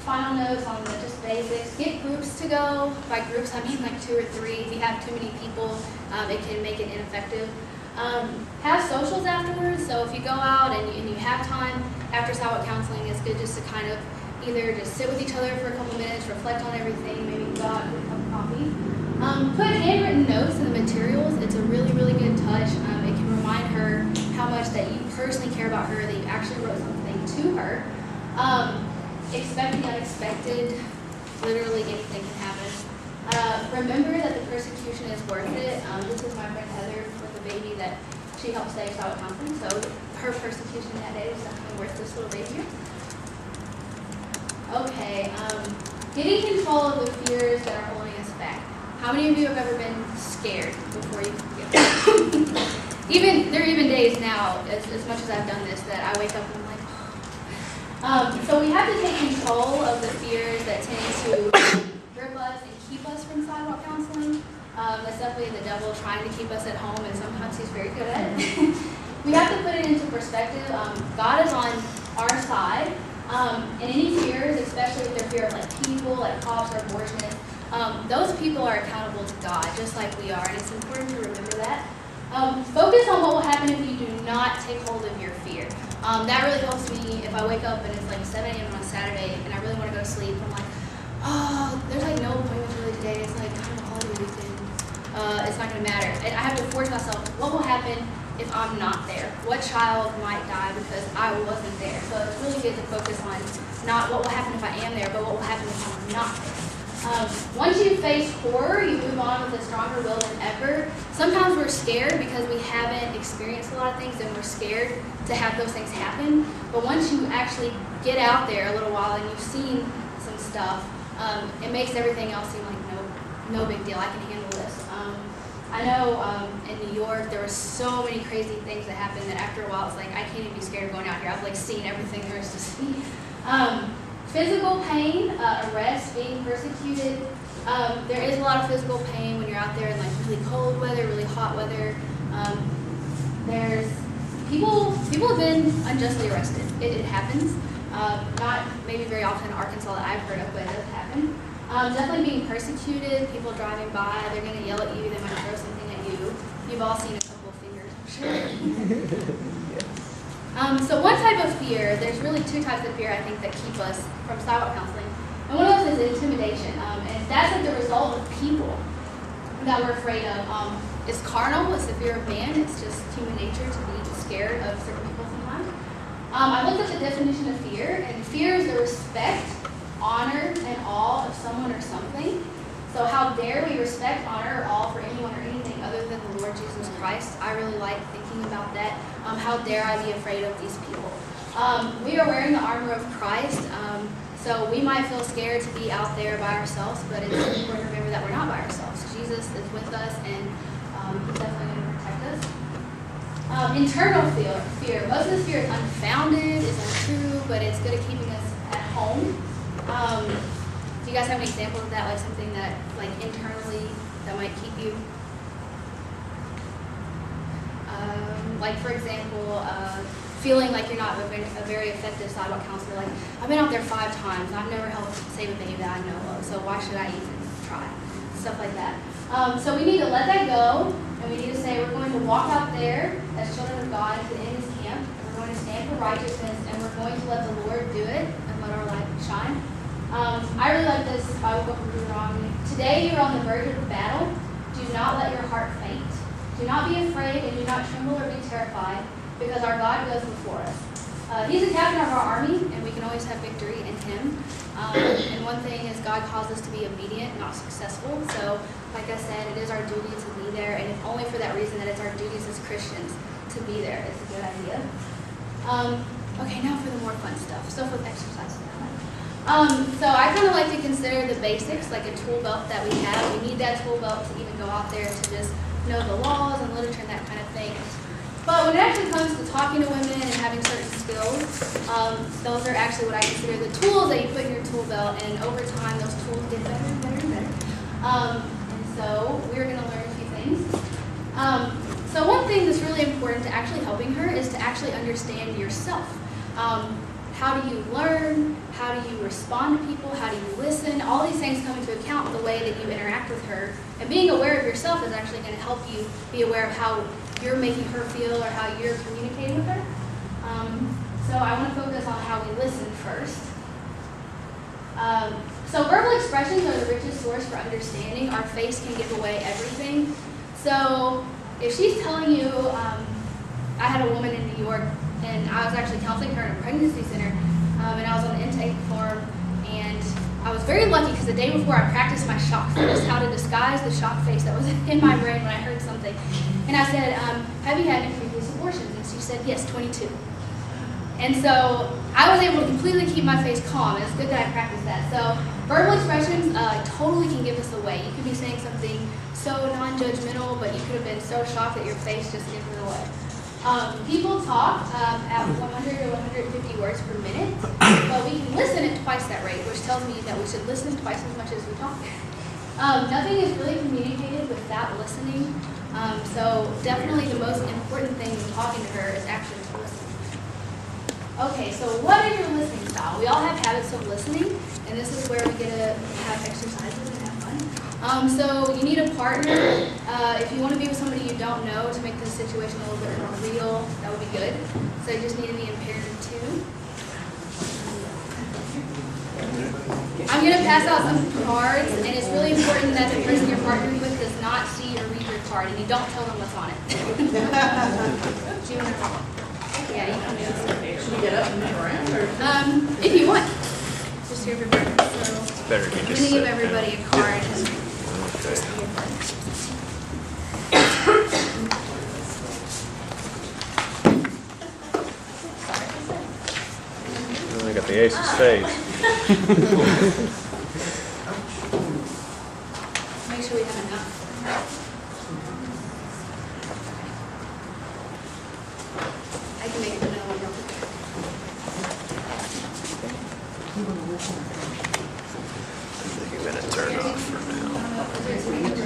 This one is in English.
Final notes on the just basics. Get groups to go. By groups, I mean like 2 or 3. If you have too many people, it can make it ineffective. Have socials afterwards. So if you go out and you have time after Sidewalk counseling, it's good just to kind of either just sit with each other for a couple minutes, reflect on everything, maybe go out and get a cup of coffee. Put handwritten notes in the materials. It's a really, really good touch. It can remind her how much that you personally care about her, that you actually wrote something to her. Expect the unexpected. Literally anything can happen. Remember that the persecution is worth it. This is my friend Heather with a baby that she helped save Sidewalk counseling, so her persecution that day was definitely worth this little baby here. Okay, getting control of the fears that are holding us back. How many of you have ever been scared before you get there? There are even days now, as much as I've done this, that I wake up and I'm like, so we have to take control of the fears that tend to grip us and keep us from Sidewalk counseling. That's definitely the devil trying to keep us at home, and sometimes he's very good at it. We have to put it into perspective. God is on our side. And any fears, especially if they're fear of like people, like cops or abortionists, those people are accountable to God, just like we are, and it's important to remember that. Focus on what will happen if you do not take hold of your fear. That really helps me if I wake up and it's like 7 a.m. on a Saturday and I really want to go to sleep. I'm like, oh, there's like no appointments really today. It's like kind of a holiday weekend. It's not going to matter. And I have to force myself, what will happen if I'm not there? What child might die because I wasn't there? So it's really good to focus on not what will happen if I am there, but what will happen if I'm not there. Once you face horror, you move on with a stronger will than ever. Sometimes we're scared because we haven't experienced a lot of things and we're scared to have those things happen. But once you actually get out there a little while and you've seen some stuff, it makes everything else seem like no big deal. I can handle this. I know in New York there were so many crazy things that happened that after a while it's like I can't even be scared of going out here. I've like seen everything there is to see. Physical pain, arrest, being persecuted. There is a lot of physical pain when you're out there in like really cold weather, really hot weather. There's people have been unjustly arrested. It happens. Not maybe very often in Arkansas that I've heard of, but it does happen. Definitely being persecuted, people driving by, they're going to yell at you, they might throw something at you. You've all seen a couple of fingers, I'm sure. So one type of fear, there's really 2 types of fear I think that keep us from Sidewalk counseling. And one of those is intimidation. And that's like the result of people that we're afraid of. It's carnal, it's the fear of man, it's just human nature to be scared of certain people sometimes. I looked at the definition of fear, and fear is the respect, honor, and awe of someone or something. So how dare we respect, honor, or awe for anyone or anything other than the Lord Jesus Christ? I really like thinking about that. How dare I be afraid of these people? We are wearing the armor of Christ, so we might feel scared to be out there by ourselves, but it's important to remember that we're not by ourselves. Jesus is with us, and he's definitely going to protect us. Internal fear. Most of this fear is unfounded, is untrue, but it's good at keeping us at home. Do you guys have an example of that, like something that, like internally, that might keep you? Like for example, feeling like you're not a very effective sidewalk counselor. Like, I've been out there 5 times, I've never helped save a baby that I know of, so why should I even try? Stuff like that. So we need to let that go, and we need to say we're going to walk out there as children of God to the end of his camp. We're going to stand for righteousness, and we're going to let the Lord do it and let our light shine. I really like this Bible book from Deuteronomy. Today you are on the verge of battle. Do not let your heart faint. Do not be afraid and do not tremble or be terrified, because our God goes before us. He's the captain of our army, and we can always have victory in him. And one thing is God calls us to be obedient, not successful. So, like I said, it is our duty to be there, and if only for that reason that it's our duties as Christians to be there. It's a good idea. Okay, now for the more fun stuff with exercises. So I kind of like to consider the basics, like a tool belt that we have. We need that tool belt to even go out there to just know the laws and literature and that kind of thing. But when it actually comes to talking to women and having certain skills, those are actually what I consider the tools that you put in your tool belt, and over time those tools get better and better and better. And so we're going to learn a few things. So one thing that's really important to actually helping her is to actually understand yourself. how do you learn? How do you respond to people? How do you listen? All these things come into account in the way that you interact with her. And being aware of yourself is actually going to help you be aware of how you're making her feel or how you're communicating with her. So I want to focus on how we listen first. So verbal expressions are the richest source for understanding. Our face can give away everything. So if she's telling you, I had a woman in New York, and I was actually counseling her in a pregnancy center, and I was on the intake form, and I was very lucky because the day before I practiced my shock face, how to disguise the shock face that was in my brain when I heard something. And I said, have you had any previous abortions? And she said, yes, 22. And so I was able to completely keep my face calm, and it's good that I practiced that. So verbal expressions totally can give us away. You could be saying something so non-judgmental, but you could have been so shocked that your face just gives it away. People talk at 100 to 150 words per minute, but we can listen at twice that rate, which tells me that we should listen twice as much as we talk. Nothing is really communicated without listening, so definitely the most important thing when talking to her is actually to listen. Okay, so what is your listening style? We all have habits of listening, and this is where we get to have exercises and have fun. So you need a partner. If you want to be with somebody you don't know to make the situation a little bit more real, that would be good. So you just need to be in pairs of two. I'm going to pass out some cards, and it's really important that the person you're partnering with does not see or read your card, and you don't tell them what's on it. Yeah, you can do it. Should we get up and move around? Or? If you want. Just here for breakfast. So It's better if you I'm just going to give sit everybody a card. I got the ace of spades. Make sure we have enough. I can make it another one real quick. I think I'm gonna turn off for now.